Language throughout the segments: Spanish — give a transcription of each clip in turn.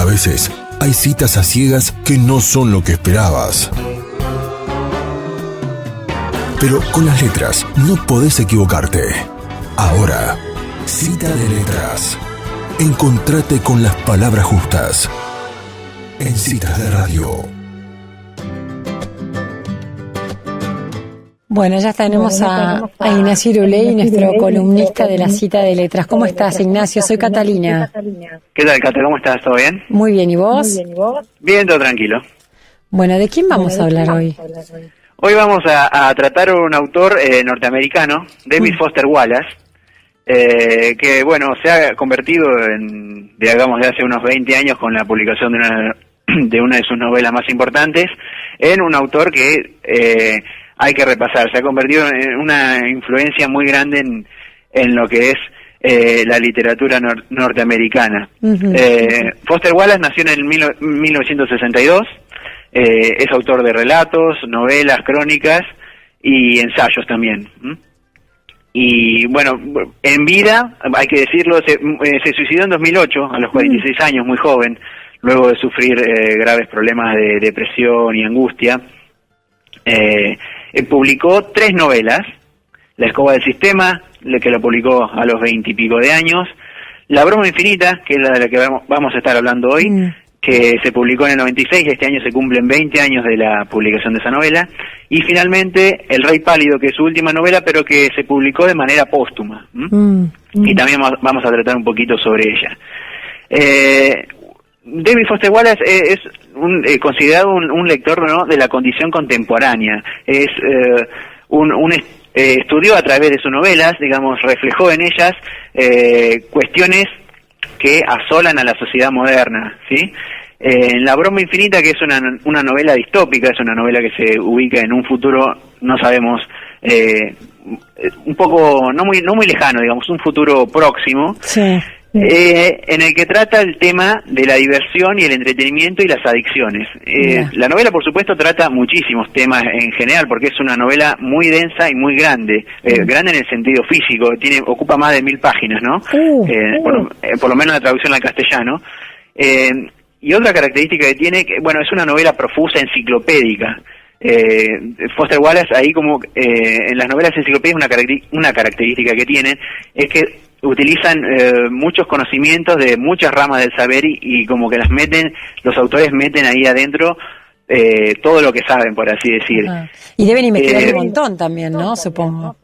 A veces hay citas a ciegas que no son lo que esperabas. Pero con las letras no podés equivocarte. Ahora, Cita de Letras. Encontrate con las palabras justas en Citas de Radio. Bueno, ya tenemos a Ignacio Iruley, nuestro columnista de la Cita de Letras. ¿Cómo estás, Ignacio? Soy Catalina. ¿Qué tal, Cata? ¿Cómo estás? ¿Todo bien? Muy bien, ¿y vos? Bien, todo tranquilo. Bueno, ¿de quién vamos a hablar hoy? Hoy vamos a tratar un autor norteamericano, David Foster Wallace, que, bueno, se ha convertido en, digamos, de hace unos 20 años con la publicación de una de sus novelas más importantes, en un autor que hay que repasar. Se ha convertido en una influencia muy grande en lo que es la literatura norteamericana. Foster Wallace nació en el 1962, es autor de relatos, novelas, crónicas y ensayos también. Y bueno, en vida, hay que decirlo, se suicidó en 2008, a los 46 años, muy joven, luego de sufrir graves problemas de depresión y angustia. Publicó 3 novelas: La escoba del sistema, que lo publicó a los 20 y pico de años; La broma infinita, que es la de la que vamos a estar hablando hoy, que se publicó en el 96, y este año se cumplen 20 años de la publicación de esa novela; y finalmente El rey pálido, que es su última novela, pero que se publicó de manera póstuma. Y también vamos a tratar un poquito sobre ella. David Foster Wallace es considerado un lector, ¿no?, de la condición contemporánea. Es estudió a través de sus novelas, digamos, reflejó en ellas cuestiones que asolan a la sociedad moderna, ¿sí? La broma infinita, que es una novela distópica, es una novela que se ubica en un futuro, no sabemos, un poco, no muy lejano, digamos, un futuro próximo. Sí. En el que trata el tema de la diversión y el entretenimiento y las adicciones. La novela, por supuesto, trata muchísimos temas en general, porque es una novela muy densa y muy grande. Grande en el sentido físico, ocupa más de 1000 páginas, ¿no? Por lo menos la traducción al castellano. Y otra característica que tiene, bueno, es una novela profusa, enciclopédica. Foster Wallace, ahí como en las novelas enciclopédicas, una característica que tienen es que utilizan muchos conocimientos de muchas ramas del saber y como que los autores meten ahí adentro todo lo que saben, por así decir. Y deben investigar un montón también, ¿no? Supongo.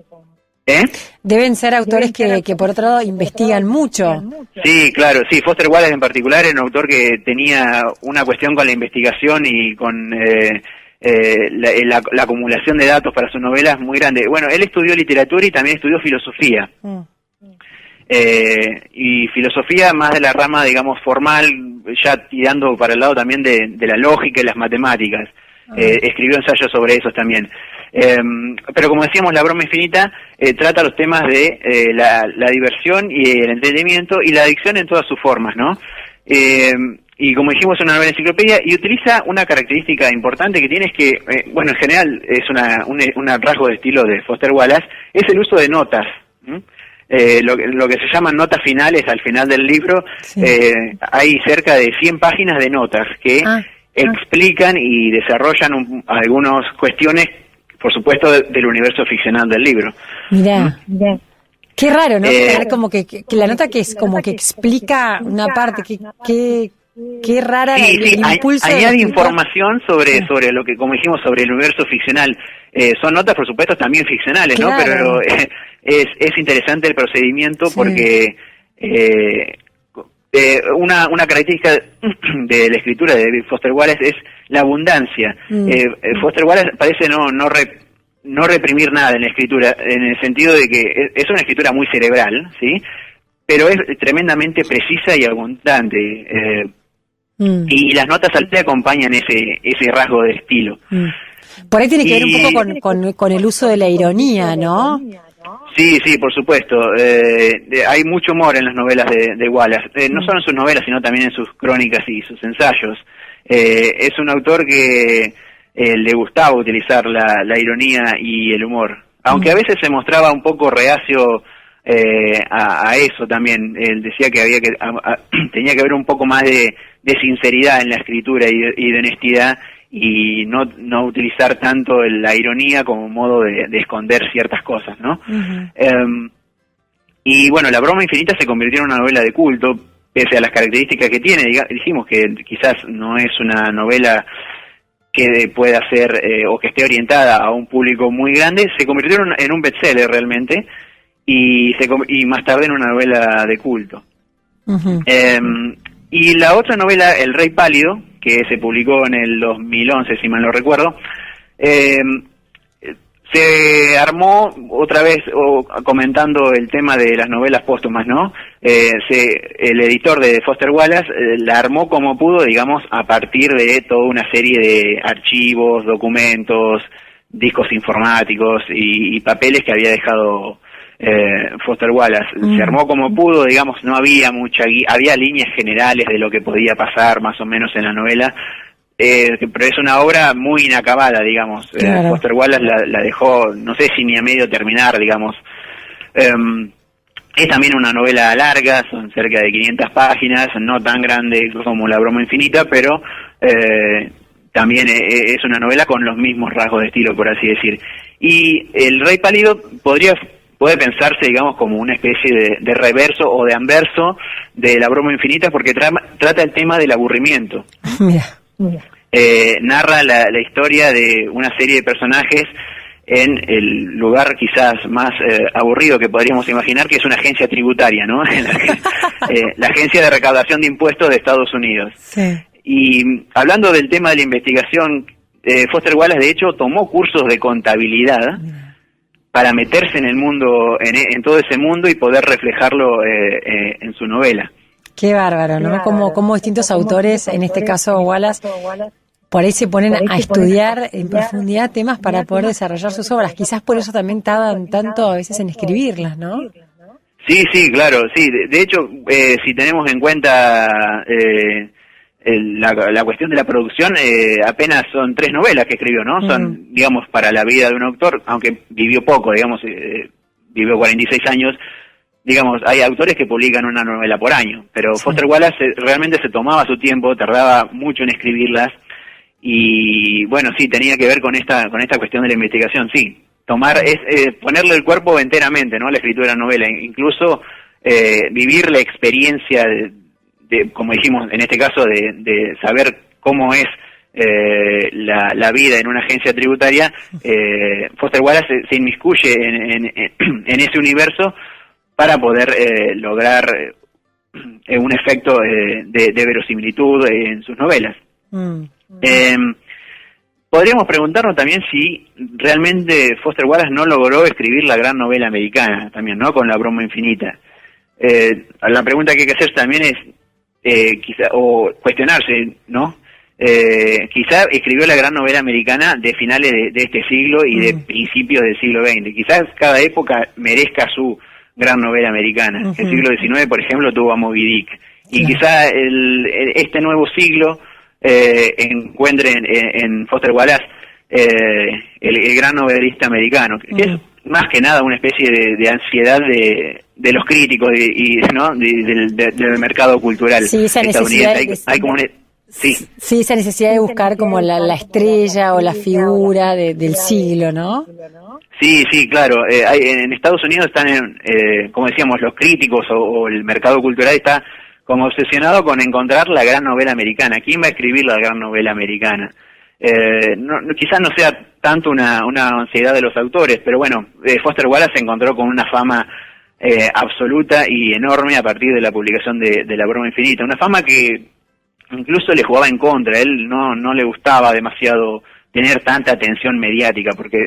Deben ser autores que por otro lado investigan mucho. Sí, claro, sí. Foster Wallace en particular era un autor que tenía una cuestión con la investigación y con la acumulación de datos para sus novelas muy grande. Bueno, él estudió literatura y también estudió filosofía. Y filosofía más de la rama, digamos, formal, ya tirando para el lado también de la lógica y las matemáticas. Escribió ensayos sobre eso también. Pero como decíamos, La broma infinita trata los temas de la diversión y el entretenimiento y la adicción en todas sus formas, ¿no? Y como dijimos, es una novela enciclopedia y utiliza una característica importante que tiene, es que, bueno, en general es un rasgo de estilo de Foster Wallace, es el uso de notas. Lo que se llaman notas finales al final del libro. Hay cerca de 100 páginas de notas que explican y desarrollan algunas cuestiones, por supuesto, del universo ficcional del libro. Mirá. Qué raro, ¿no? Como que la nota que es como que explica una parte, qué rara el impulso. Añade información sobre lo que, como dijimos, sobre el universo ficcional. Son notas, por supuesto, también ficcionales, claro, ¿no? Pero es interesante el procedimiento porque una característica de la escritura de David Foster Wallace es la abundancia. Foster Wallace parece no reprimir nada en la escritura, en el sentido de que es una escritura muy cerebral, ¿sí? Pero es tremendamente precisa y abundante. Y las notas al pie acompañan ese rasgo de estilo. Por ahí tiene que ver un poco con el uso de la ironía, ¿no? Sí, por supuesto. Hay mucho humor en las novelas de Wallace. No solo en sus novelas, sino también en sus crónicas y sus ensayos. Es un autor que le gustaba utilizar la ironía y el humor. Aunque a veces se mostraba un poco reacio a eso también. Él decía que tenía que haber un poco más de de sinceridad en la escritura y de honestidad, y no utilizar tanto la ironía como modo de esconder ciertas cosas, ¿no? Y bueno, La broma infinita se convirtió en una novela de culto, pese a las características que tiene. Dijimos que quizás no es una novela que pueda ser o que esté orientada a un público muy grande. Se convirtió en un bestseller realmente, y más tarde en una novela de culto. Y la otra novela, El Rey Pálido, que se publicó en el 2011, si mal no recuerdo, se armó otra vez, comentando el tema de las novelas póstumas, ¿no? El editor de Foster Wallace la armó como pudo, digamos, a partir de toda una serie de archivos, documentos, discos informáticos y papeles que había dejado Foster Wallace. Se armó como pudo, digamos, no había había líneas generales de lo que podía pasar más o menos en la novela, pero es una obra muy inacabada, digamos. Claro. Foster Wallace la dejó, no sé si ni a medio terminar, digamos. Es también una novela larga, son cerca de 500 páginas, no tan grande como La broma infinita, pero también es una novela con los mismos rasgos de estilo, por así decir. Y El Rey Pálido puede pensarse, digamos, como una especie de reverso o de anverso de La broma infinita, porque trata el tema del aburrimiento. Mira. Narra la historia de una serie de personajes en el lugar quizás más aburrido que podríamos imaginar, que es una agencia tributaria, ¿no? La Agencia de Recaudación de Impuestos de Estados Unidos. Sí. Y hablando del tema de la investigación, Foster Wallace de hecho tomó cursos de contabilidad para meterse en el mundo, en todo ese mundo, y poder reflejarlo en su novela. Qué bárbaro, ¿no? Como distintos autores, en este caso Wallace, por ahí se ponen a estudiar en profundidad temas para poder desarrollar sus obras. Quizás por eso también tardan tanto a veces en escribirlas, ¿no? Sí, claro, sí. De hecho, si tenemos en cuenta la cuestión de la producción, apenas son 3 novelas que escribió, ¿no? Son, digamos, para la vida de un autor, aunque vivió poco, digamos, vivió 46 años. Digamos, hay autores que publican una novela por año, pero sí. Foster Wallace realmente se tomaba su tiempo, tardaba mucho en escribirlas, y bueno, sí, tenía que ver con esta cuestión de la investigación, sí. Ponerle el cuerpo enteramente, ¿no?, a la escritura de la novela, incluso vivir la experiencia de, como dijimos en este caso, de saber cómo es la vida en una agencia tributaria. Foster Wallace se inmiscuye en ese universo para poder lograr un efecto de verosimilitud en sus novelas. Podríamos preguntarnos también si realmente Foster Wallace no logró escribir la gran novela americana, también, ¿no?, con La broma infinita. La pregunta que hay que hacer también es, quizá, o cuestionarse, ¿no? Quizá escribió la gran novela americana de finales de este siglo y de principios del siglo XX. Quizás cada época merezca su gran novela americana. El siglo XIX, por ejemplo, tuvo a Moby Dick. Y quizá este nuevo siglo encuentre en Foster Wallace el gran novelista americano, que es más que nada una especie de ansiedad de los críticos ¿no? del mercado cultural estadounidense. Hay como Sí, esa necesidad de buscar como la estrella o la figura del siglo, ¿no? Sí, claro. En Estados Unidos están, como decíamos, los críticos o el mercado cultural está como obsesionado con encontrar la gran novela americana. ¿Quién va a escribir la gran novela americana? Quizás no sea tanto una ansiedad de los autores, pero bueno, Foster Wallace se encontró con una fama absoluta y enorme a partir de la publicación de La broma infinita. Una fama que incluso le jugaba en contra. A él no le gustaba demasiado tener tanta atención mediática, porque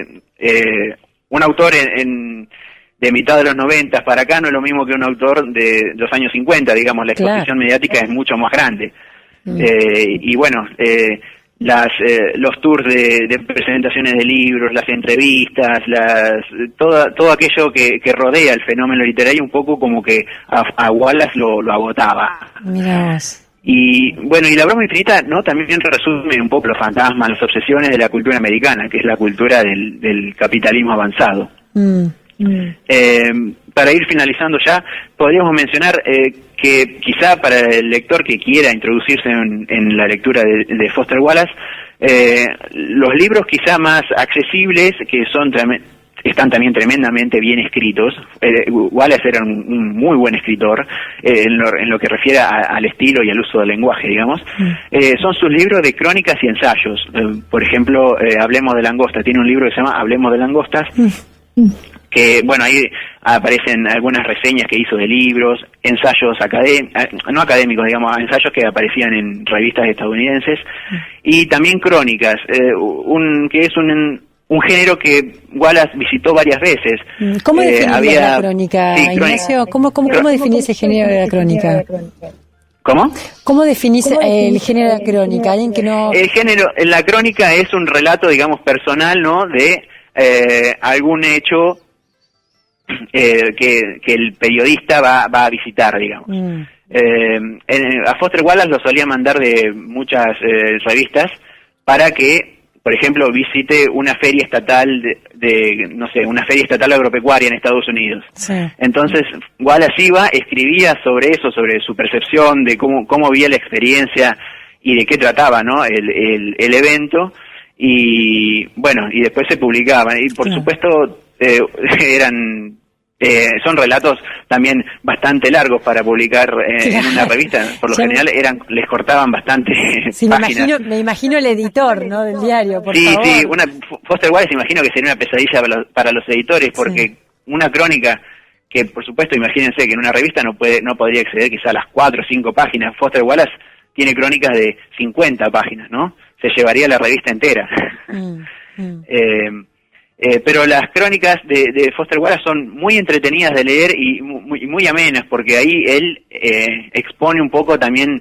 un autor de mitad de los 90 para acá no es lo mismo que un autor de los años 50, digamos, la exposición mediática es mucho más grande. Y bueno, los tours de presentaciones de libros, las entrevistas, todo aquello que rodea el fenómeno literario, un poco como que a Wallace lo agotaba. Mirá. Y bueno, y La broma infinita, ¿no?, también resume un poco los fantasmas, las obsesiones de la cultura americana, que es la cultura del capitalismo avanzado. para ir finalizando ya, podríamos mencionar que quizá para el lector que quiera introducirse en la lectura de Foster Wallace, los libros quizá más accesibles, que están también tremendamente bien escritos. Wallace era un muy buen escritor en lo que refiere al estilo y al uso del lenguaje, digamos. Son sus libros de crónicas y ensayos. Por ejemplo, Hablemos de Langosta. Tiene un libro que se llama Hablemos de Langostas, que, bueno, ahí aparecen algunas reseñas que hizo de libros, ensayos no académicos, digamos, ensayos que aparecían en revistas estadounidenses, y también crónicas, que es un género que Wallace visitó varias veces. ¿Cómo definís la crónica, Ignacio? ¿Cómo definís el género de la crónica? ¿Cómo? ¿Cómo definís el género de la crónica? ¿Alguien que no...? El género, la crónica es un relato, digamos, personal, ¿no?, de algún hecho que el periodista va a visitar, digamos. A Foster Wallace lo solía mandar de muchas revistas para que, por ejemplo, visite una feria estatal una feria estatal agropecuaria en Estados Unidos. Sí. Entonces, Wallace iba, escribía sobre eso, sobre su percepción, de cómo veía la experiencia y de qué trataba, ¿no?, el evento, y bueno, y después se publicaban. Y por supuesto, son relatos también bastante largos para publicar en una revista. Por lo general les cortaban bastante páginas. Me imagino el editor, ¿no?, del diario, por favor. Sí, Foster Wallace imagino que sería una pesadilla para los editores, porque una crónica que, por supuesto, imagínense que en una revista no podría exceder quizá a las 4 o 5 páginas. Foster Wallace tiene crónicas de 50 páginas, ¿no? Se llevaría la revista entera. Pero las crónicas de Foster Wallace son muy entretenidas de leer y muy amenas, porque ahí él expone un poco también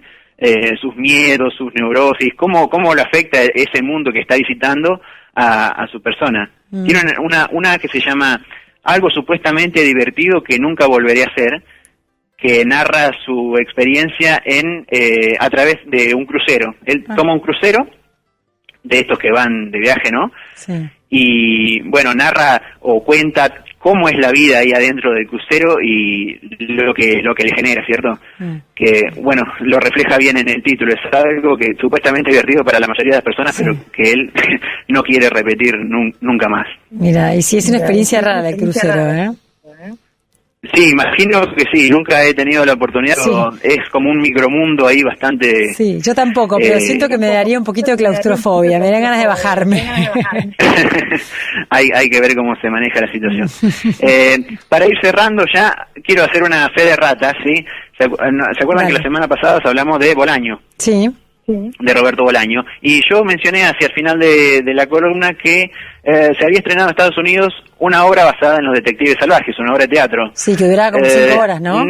sus miedos, sus neurosis, cómo lo afecta ese mundo que está visitando a su persona. Tiene una que se llama Algo supuestamente divertido que nunca volveré a hacer, que narra su experiencia a través de un crucero. Él toma un crucero de estos que van de viaje, ¿no? Sí. Y bueno, narra o cuenta cómo es la vida ahí adentro del crucero y lo que le genera, ¿cierto? Que, bueno, lo refleja bien en el título. Es algo que supuestamente es divertido para la mayoría de las personas, pero que él no quiere repetir nunca más. Mira, y sí, es una experiencia rara el crucero, ¿eh? Sí, imagino que sí, nunca he tenido la oportunidad, es como un micromundo ahí bastante... Sí, yo tampoco, pero siento que me daría un poquito de claustrofobia, me dan ganas de bajarme. Hay que ver cómo se maneja la situación. Para ir cerrando ya, quiero hacer una fe de ratas, ¿sí? ¿Se acuerdan que la semana pasada hablamos de Bolaño? Sí. De Roberto Bolaño, y yo mencioné hacia el final de la columna que se había estrenado en Estados Unidos una obra basada en los detectives salvajes, una obra de teatro. Sí, que duraba como 5 horas, ¿no?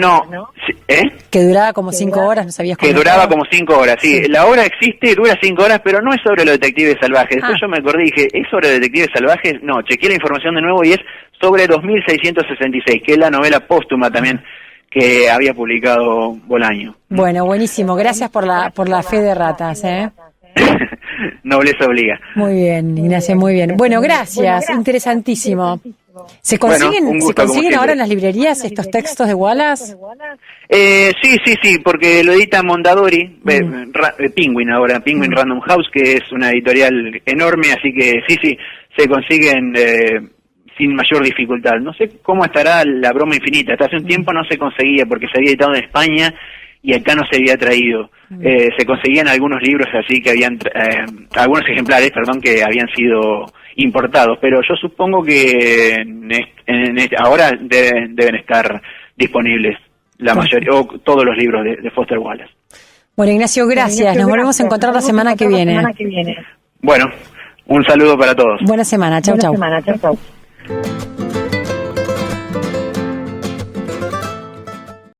Que duraba como 5 horas, ¿no sabías cómo? Que duraba como 5 horas, sí. La obra existe, dura 5 horas, pero no es sobre los detectives salvajes. Después yo me acordé y dije, ¿es sobre detectives salvajes? No, chequeé la información de nuevo y es sobre 2666, que es la novela póstuma también que había publicado Bolaño. Bueno, buenísimo. Gracias por la fe de ratas, ¿eh? Nobleza obliga. Muy bien, Ignacio, muy bien. Bueno, gracias. Interesantísimo. ¿Se consiguen ahora en las librerías estos textos de Wallace? Sí, porque lo edita Mondadori, Penguin ahora, Penguin Random House, que es una editorial enorme, así que sí, se consiguen sin mayor dificultad. No sé cómo estará La Broma Infinita. Hasta hace un tiempo no se conseguía porque se había editado en España y acá no se había traído. Se conseguían algunos libros así que habían, algunos ejemplares, que habían sido importados, pero yo supongo que ahora deben estar disponibles la mayoría, o todos los libros de Foster Wallace. Bueno, Ignacio, gracias. Nos volvemos a encontrar la semana que viene. Bueno, un saludo para todos. Buena semana. Chau, chau.